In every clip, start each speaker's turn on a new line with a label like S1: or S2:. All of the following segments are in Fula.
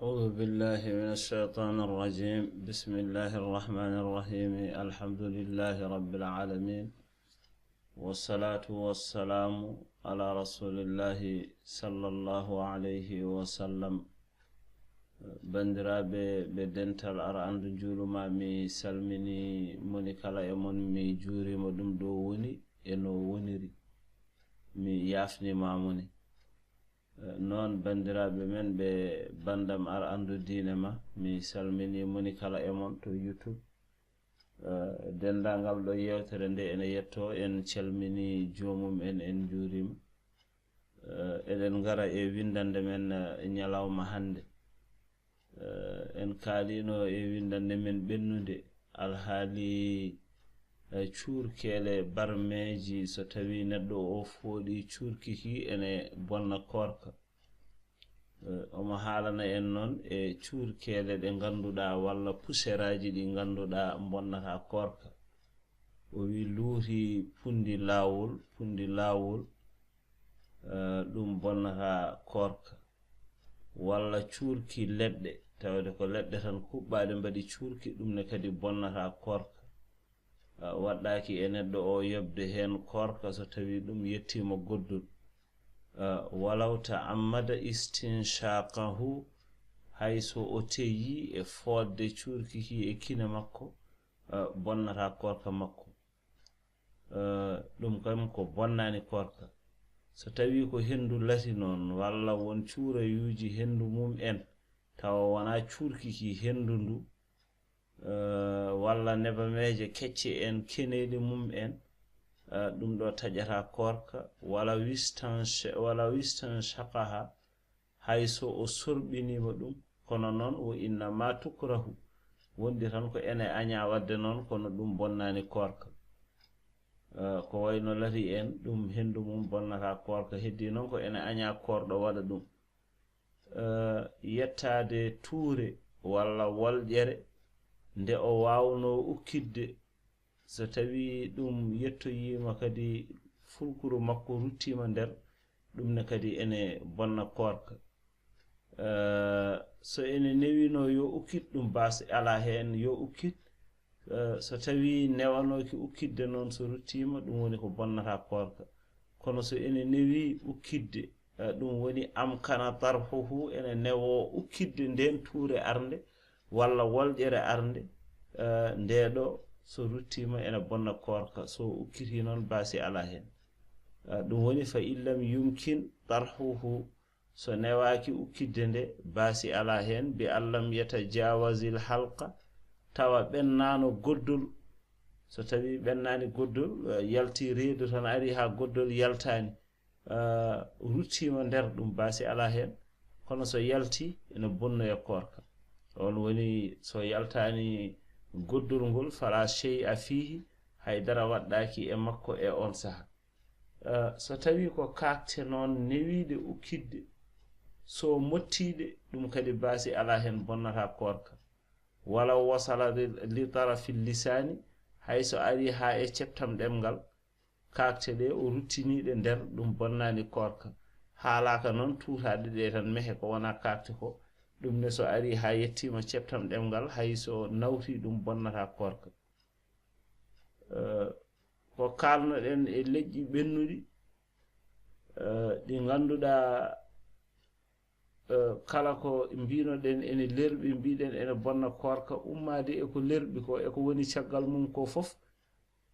S1: أعوذ بالله من الشيطان الرجيم. بسم الله الرحمن الرحيم. الحمد لله رب العالمين، والصلاة والسلام على رسول الله صلى الله عليه وسلم. bandiraɓe ɓe dental ara andu juuluma mi salmini moni kala e mon, mi juurima ɗum ɗo woni e no woniri, mi yafnimamoni. noon bandiraɓe men ɓe bandam ar andu diine ma, mi salmini moni kala e mon to YouTube. dendagal ɗo yewtere nde ene yetto, en calmini joomum en juurima. eɗen gara e windande men ñalawma hande. en kaalino e windande men ɓennude alhaali cuurkele barmeji. so tawi neɗɗo o fooɗi cuurkiki ene bonna koorka. omo haalana en noon e cuurkele ɗe ganduɗa walla puseraji ɗi ganduɗa bonnata koorka. o wi luuti pundi laawol ɗum bonnata koorka, walla cuurki leɗɗe, tawde ko leɗɗe tan kuɓɓaɗe mbaɗi cuurki, ɗum ne kadi bonnata koorka. waɗɗaki e neɗɗo o yobde hen koorka so tawi ɗum yettima goddol. walawta ammada istinshaqahu, hayso o teyi e fodde cuurkiki e kine makko, bonnata koorka makko. ɗum kam ko bonnani koorka. so tawi ko hendu lati noon, walla won cuurayuji hendu mum en tawa wona cuurkiki hendu ndu, walla nebameje kecce en keneɗe mum en, ɗum ɗo taƴata koorka. wala wistan shaqaha, hayso o sorɓinima ɗum, kono noon wo inna ma tukrahu, wondi tan ko ene aña wadde noon, kono ɗum bonnani koorka. ko wayno lati en ɗum hendu mum bonnata koorka, heddi noon ko ene aña korɗo waɗa ɗum. yettade tuure walla wolƴere nde o wawno ukkidde, so tawi ɗum yettoyima kadi fulkuru makko ruttima nder, ɗum ne kadi ene bonna koorka. so ene newino yo ukkit, ɗum basi ala hen yo ukkit. so tawi newanoki ukkidde noon, so ruttima, ɗum woni ko bonnata koorka. kono so ene newi ukkidde, ɗum woni amkana tarhuhu, ene newo ukkidde nden tuure arnde walla wolƴere arnde, ndeɗo so ruttima ene bonna koorka. so ukkiti noon basi ala hen. ɗum woni fa illam yumkin tarhuhu, so newaki ukkidde nde, basi ala hen. bi allam yatajawazil halqa, tawa ɓennano goddol. so tawi ɓennani goddol, yalti reedu tan ari ha goddol yaltani, ruttima nder, ɗum basi ala hen. kono so yalti ene bonnoya koorka. on woni so yaltani goddol ngol, fala shay'a fihi, haydara waɗɗaki e makko e on saha. so tawi ko kakte noon newiɗe ukkidde, so mottiɗe, ɗum kadi basi ala hen, bonnata koorka. wala wasala li tarafi lisani, hayso ari ha e ceptam ɗemgal, kakte ɗe o ruttiniɗe nder, ɗum bonnani koorka. haalaka noon tuutaɗe ɗe tan mehe, ko wona kakte ko, ɗum ne so ari ha yettima ceptam ɗemgal, hayso nawti, ɗum bonnata koorka. ko kalnoɗen e leƴƴi ɓennuɗi ɗi ganduɗa kala ko mbinoɗen ene lerɓi, mbiɗen ene bonna koorka, ummade eko lerɓi ko, eko woni caggal mum ko fof,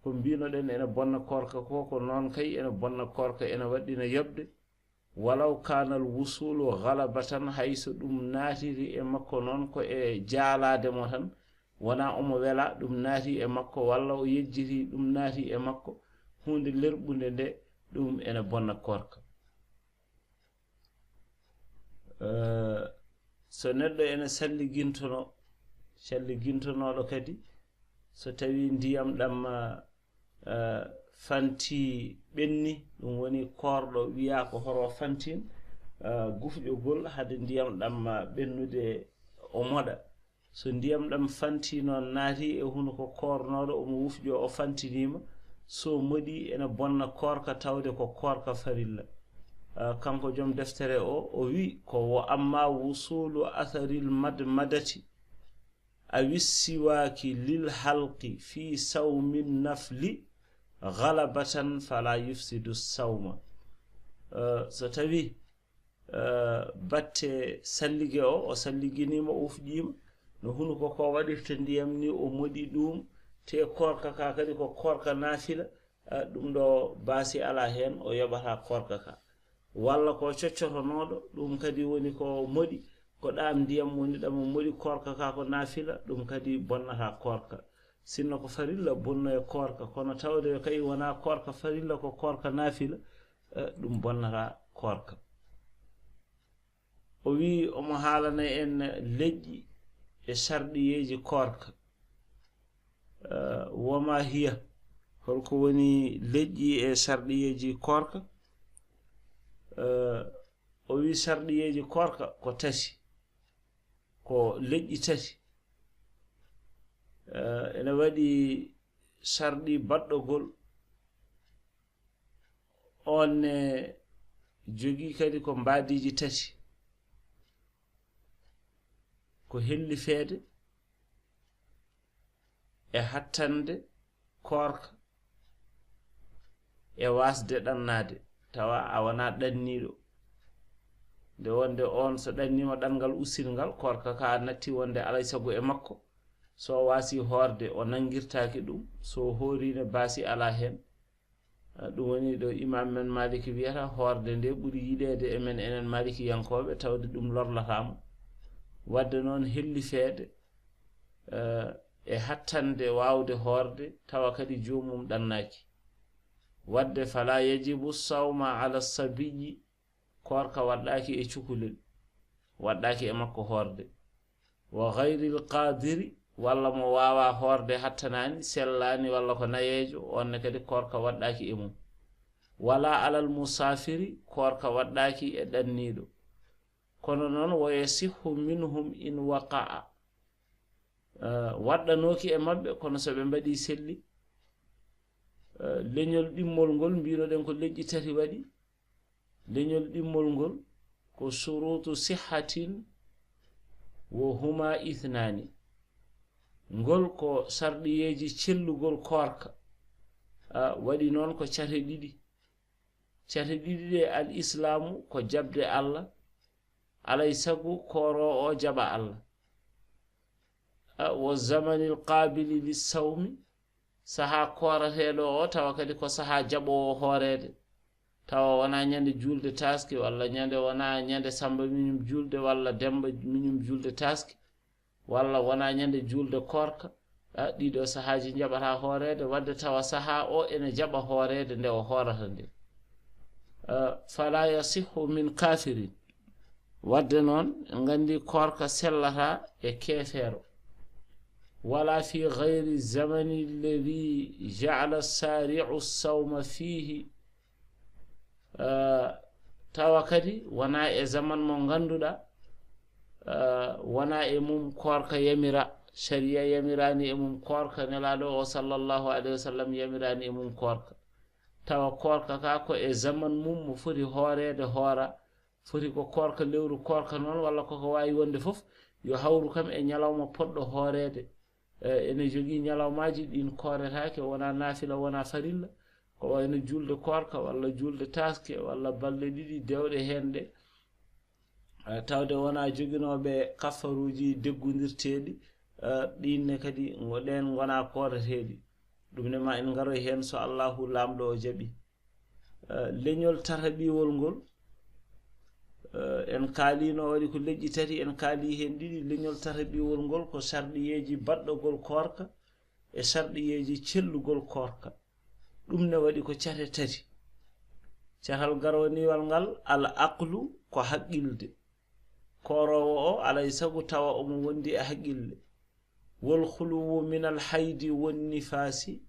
S1: ko mbinoɗen ene bonna koorka ko noon kay ene bonna koorka, ene waɗɗina yobde. walaw kanal wusulu galabatan, hayso ɗum naatiri e makko noon ko e jaalade mo tan, wona omo wela, ɗum naati e makko, walla o yejjiti ɗum naati e makko, hunde lerɓunde nde, ɗum ene bonna koorka. so neɗɗo ene salligintonoɗo kadi, so tawi ndiyam ɗam fanti ɓenni, ɗum woni korɗo wiya ko horo fantin, gufƴogol hade ndiyam ɗam ɓennude o moɗa. so ndiyam ɗam fanti noon naati e hunuko kornoɗo, omo wufƴo o fantinima, so moɗi ene bonna koorka, tawde ko koorka farilla. kanko jom deftere o wi ko wa amma wusulu atharil madmadati awissiwaki lil halqi fi sawmi nafli ghalabatan fala yufsidu sawma. So tawi batte sallige o salliginima o fujima no hunuko ko waɗirta ndiyam ni o moɗi ɗum te koorka ka kadi ko koorka nafila ɗum ɗo baasi ala hen o yoɓata koorka ka. walla ko coccotonoɗo ɗum kadi woni ko moɗi ko ɗam ndiyam woni ɗam moɗi koorka ka ko nafila ɗum kadi bonnata koorka. sinno ko farilla bonno e koorka kono tawde kay wona koorka farilla ko koorka nafila ɗum bonnata koorka. o wi omo haalana en leƴƴi e sarɗiyeji koorka. woma hiya holko woni leƴƴi e sarɗiyeji koorka. o wi sarɗiyeji koorka ko tati, ko leƴƴi tati. ene waɗi sarɗi baɗɗogol on ne jogii kadi ko mbaadiji tati, ko hellifeede e hattande koorka e wasde ɗannade tawa a wona ɗanniɗo nde wonde on so ɗannima ɗanngal ussingal koorka ka natti wonde alay sago e makko, so wasi horde o nangirtaki ɗum, so horine baasi ala hen. ɗum woni ɗo imam men maliki wiyata horde nde ɓuri yiɗede e men enen maliki yankoɓe tawde ɗum lorlatamo. wadde noon hellifeede e hattande wawde horde tawa kadi jomum ɗannaki. wadde fala yajibu sawma ala sabiyi, koorka waɗɗaki e cukalel, waɗɗaki e makko horde. wa ghayril qadiri, walla mo wawa horde hattanani sellani walla ko nayejo, onne kadi koorka waɗɗaki e mum. wala alal musafiri, koorka waɗɗaki e ɗanniɗo. kono noon wo yasihhu minhum in waqa'a, waɗɗanoki e mabɓe kono so ɓe mbaɗi selli. leñol ɗimmol ngol mbinoɗen ko leƴƴi tati waɗi. leñol ɗimmol ngol ko surutu sihhatin wo huma ithnani. ngol ko sarɗiyeji cellugol koorka. waɗi noon ko cate ɗiɗi. cate ɗiɗi ɗe al islamu ko jabde Allah, alay sagu kooro o jaɓa Allah. wo zamanil qabili lissawmi, saha koorateɗo o tawa kadi ko saha jaɓowo hoorede, tawa wona ñande julde taski, walla ñande wona ñande samba miñum julde, walla demba miñum julde taski, walla wona ñande julde koorka. ɗiɗo sahaji jaɓata hoorede, wadde tawa saha o ene jaɓa hoorede nde o hoorata nde. fala yasihhu min kafirin, wadde noon gandi koorka sellata e keefeero. wala fi gayri zamani alladi ja'ala sari'u sawma fihi, tawa kadi wona e zaman mo ganduɗa wona e mum koorka yamira. sharia yamirani e mum koorka, nelaɗo o sallallahu alayhi wa sallam yamirani e mum koorka. tawa koorka ka ko e zaman mum mo foti hoorede hoora, foti ko koorka lewru koorka noon, walla koko wawi wonde fof yo hawru kam e ñalawma poɗɗo hoorede. ene jogii ñalawmaji ɗin kooretake, wona naafila wona farilla, ko wayno julde koorka walla julde taske walla balɗe ɗiɗi dewɗe hen ɗe. tawde wona joginoɓe kafaruji deggudirteɗi, ɗinne kadi ɗen gona kooreteɗi. ɗum ne ma en garoy hen so allahu lamɗo o jaaɓi. leñol tataɓiwol ngol en kaalino waɗi ko leƴƴi tati, en kaali hen ɗiɗi. leñol tataɓiwol ngol ko sarɗiyeji baɗɗogol koorka e sarɗiyeji cellugol koorka. ɗum ne waɗi ko cate tati. catal garwaniwal ngal al aqlu ko haqqilde, koorowo o alay sago tawa omo wondi e haqqille. wol khuluwu min al haydi won nifasi,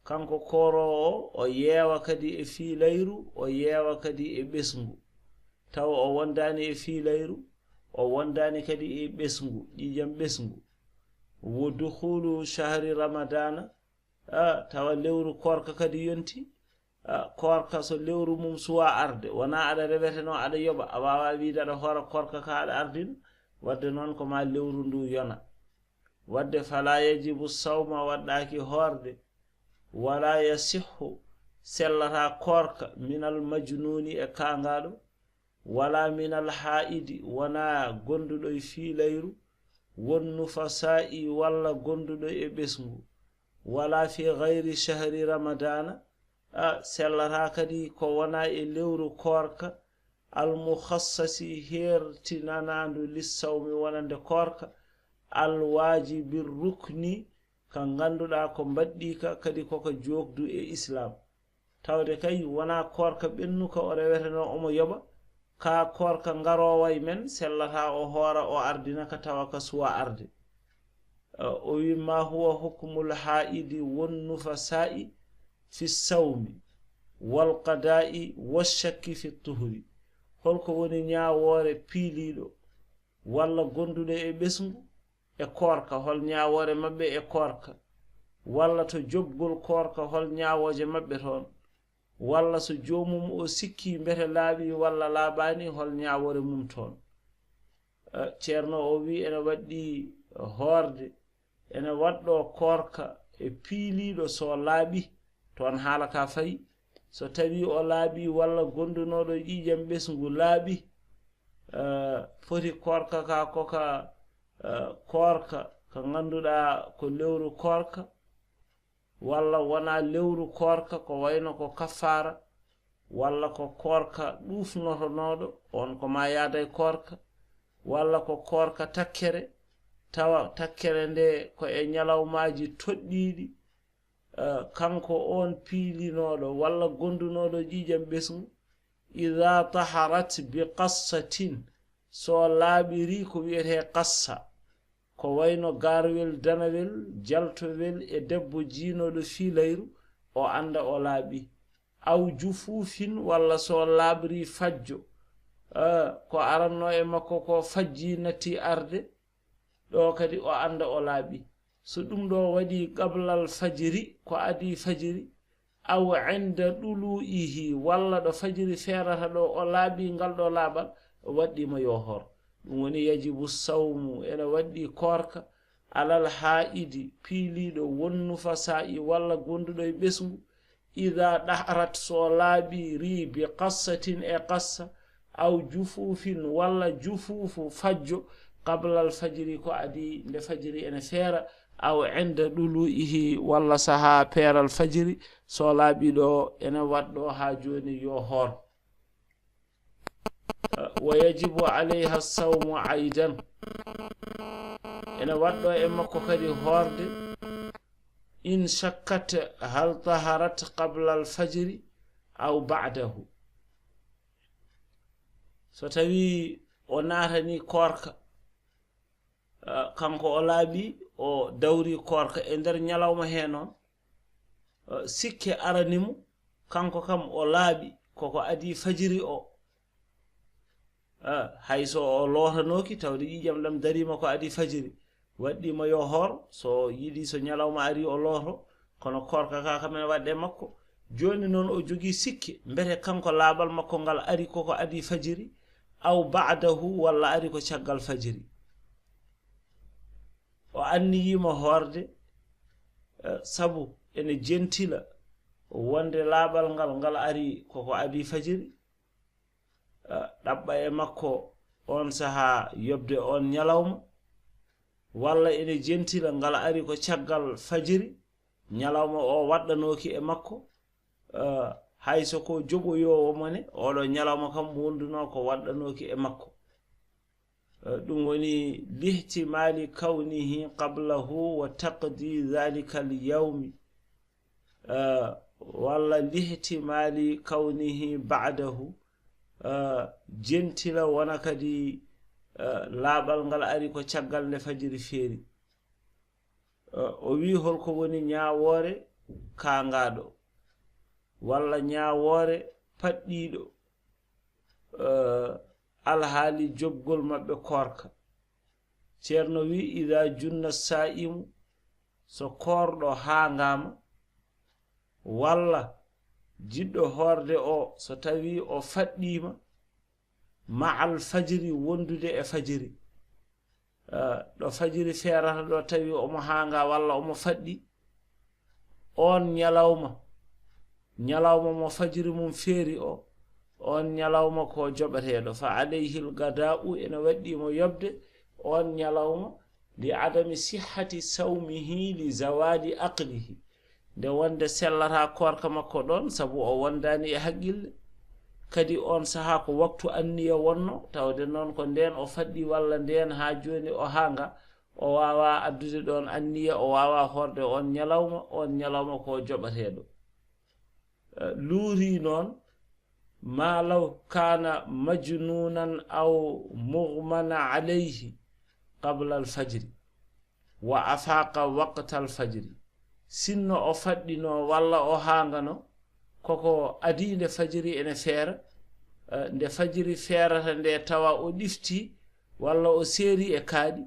S1: kanko koorowo o yeewa kadi e fiilayru, o yeewa kadi e ɓesngu, tawa o wondani e fiilayru, o wondani kadi e ɓesngu, ƴiƴam ɓesngu. wo dukhulu shahri ramadana, tawa lewru koorka kadi yonti, koorka so lewru mum suwa arde wona aɗa reweteno aɗa yoɓa a wawa wiide aɗa hoora koorka ka aɗa ardina wadde noon ko ma lewru ndu yona wadde fala yajibu sawma waɗɗaki hoorde wala yasihhu sellata koorka minal majnuni e kangaɗo wala minal haidi wona gonduɗo e fiilayru wonnu fasa'i walla gonduɗo e ɓesngu wala fi gayri shahri ramadana sellata kadi ko wona e lewru koorka almukhassasi hertinanandu lissawmi wonande koorka alwajibi rukni ka ganduɗa ko mbaɗɗika kadi koko jogdu e islam tawde kay wona koorka ɓennuka o reweteno omo yoɓa ka koorka ngarowa men sellata o hoora o ardina ka tawa ka suwa arde o wi ma huwa hukmul haidi wonnufa sa'i fi sawmi wal qada'i washakki fi tuhuri holko woni ñawoore piiliɗo walla gonduɗo e ɓesngu e koorka hol ñawoore mabɓe e koorka walla to joggol koorka hol ñawoje mabɓe toon walla so jomum o sikki mbete laaɓi walla laaɓani hol ñawoore mum toon ceerno o wi ene waɗɗi hoorde ene waɗɗo koorka e piiliɗo so laaɓi toon haala ka fayi so tawi o laaɓi walla gondunoɗo ƴiƴam ɓesngu laaɓi foti koorka ka koka koorka ka ganduɗa ko lewru koorka walla wona lewru koorka ko wayno ko kaffara walla ko koorka ɗufnotonoɗo on ko ma yaada e koorka walla ko koorka takkere tawa takkere nde ko e ñalawmaji toɗɗiɗi kanko on piilinoɗo walla gondunoɗo ƴiƴam ɓesngu ida taharat bi qassatin so laaɓiri ko wiyete qassa ko wayno garwel danawel jaltowel e debbo jiinoɗo fiilayru o anda o laaɓi aw jufufin walla so laaɓiri fajjo ko aranno e makko ko fajji natti arde ɗo kadi o anda o laaɓi so ɗum ɗo waɗi qablal fajiri ko adi fajiri aw inda ɗulu'ihi walla ɗo fajiri feerata ɗo o laaɓi ngal ɗo laaɓal waɗɗimo yo hor ɗum woni yajibu sawmu ene waɗɗi koorka alal haidi piiliɗo wonnu fasa'i walla gonduɗo e ɓesngu ida ɗaharat so laaɓiri bi qassatin e qassa aw jufufin walla jufufu fajjo qablal fajiri ko adi nde fajiri ene feera aw inda ɗulu'ihi walla saha peeral fajiri so laaɓi ɗo ene waɗɗo ha joni yo hor wa yajibu alayha sawmu aidan ene waɗɗo e makko kadi horde in shakkat hal taharat qabla al fajri aw ba'dahu so tawi o naatani koorka kanko o laaɓi o dawri koorka e nder ñalawma he noon sikke aranimo kanko kam o laaɓi koko adi fajiri o hayso o lootanoki tawde ƴiƴam ɗam darima ko adi fajiri waɗɗimo yo hor so yiɗi so ñalawma ari o looto kono koorka ka kam ene waɗɗe makko joni noon o jogii sikke mbete kanko laaɓal makko ngal ari koko adi fajiri aw ba'dahu walla ari ko caggal fajiri o anniyima horde sabu ene jentila wonde laaɓal ngal ari koko adi fajiri ɗaɓɓa e makko on saha yobde on ñalawma walla ene jentila ngal ari ko caggal fajiri ñalawma o waɗɗanoki e makko hayso ko joɓoyowo mone oɗo ñalawma kam wonduno ko waɗɗanoki e makko ɗum woni lihtimali kawnihi qablahu wa taqdi dhalika al-yawmi walla lihtimali kawnihi ba'dahu jentila wona kadi laaɓal ngal ari ko caggal nde fajiri feeri o wi holko woni ñawoore kaangaɗo walla ñawoore paɗɗiɗo alhaali joggol maɓɓe koorka ceerno wi ida junna sa'imu so koorɗo haangama walla jiɗɗo horde o so tawi o faɗɗima ma'al fajiri wondude e fajiri ɗo fajiri feerata ɗo tawi omo hanga walla omo faɗɗi on ñalawma mo fajiri mum feeri o on ñalawma ko joɓeteɗo fa alayhi lgada'u ene waɗɗimo yobde on ñalawma li adami sihhati sawmihi li zawadi aqlihi nde wonde sellata korka makko ɗon sabu o wondani e haqqille kadi on saha ko waktu anniya wonno tawde noon ko nden o faɗɗi walla nden ha joni o hanga o wawa addude ɗon anniya o wawa horde on ñalawma ko joɓateɗo luuri noon ma law kana majnunan aw mughmana alayhi qabla alfajri wa afaqa waqta alfajri sinno o faɗɗino walla o hangano koko adi nde fajiri ene feera nde fajiri feerata nde tawa o ɗifti walla o seeri e kaaɗi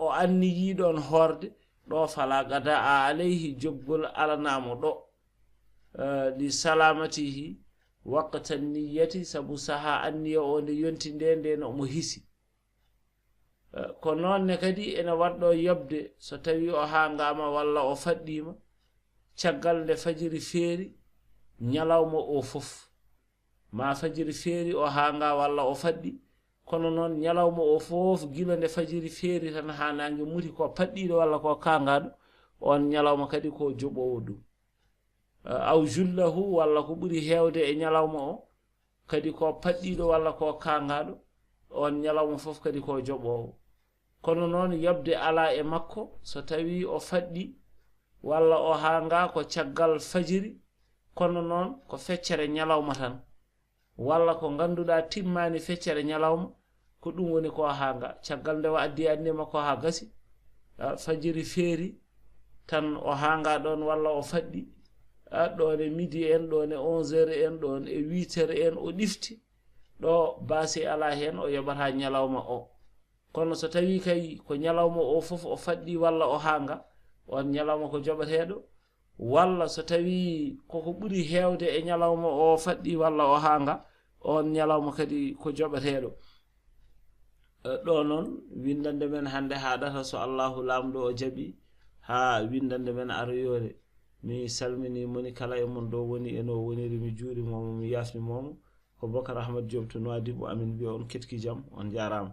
S1: o anni yiɗon horde ɗo fala gada a alayhi joggol alanamo ɗo li salamatihi waqta niyati sabu saha anniya o nde yonti nde no mo hisi ko noonne kadi ene waɗɗo yobde so tawi o hangama walla o faɗɗima caggal nde fajiri feeri ñalawma o fof ma fajiri feeri o hanga walla o faɗɗi kono noon ñalawma o fof gila nde fajiri feeri tan ha nange muti ko paɗɗiɗo walla ko kangaɗo on ñalawma kadi ko joɓowo ɗum aw jullahu walla ko ɓuri hewde e ñalawma o kadi ko paɗɗiɗo walla ko kangaɗo on ñalawma fof kadi ko joɓowo kono noon yobde ala e makko so tawi o faɗɗi walla o hanga ko caggal fajiri kono noon ko feccere ñalawma tan walla ko ganduɗa timmani feccere ñalawma ko ɗum woni ko hanga caggal nde o addi anni makko ha gasi fajiri feeri tan o hanga ɗon walla o faɗɗi ɗon e midi en ɗon e 11h en ɗon e 8h en o ɗifti ɗo baasi ala hen o yoɓata ñalawma o kono so tawi kay ko ñalawma o fof o faɗɗi walla o hanga on ñalawma ko joɓateɗo walla so tawi koko ɓuri hewde e ñalawma o faɗɗi walla o hanga on ñalawma kadi ko joɓateɗo ɗo noon windande men hande haɗata so allahu lamɗo o jaaɓi ha windande men aroyore mi salmini moni kala e mon ɗo woni eno woniri mi juurimomo mi yafnimomo ko Bocar Ahmad Diop to Nouadhibou amin mbiya on ketki jaam on jarama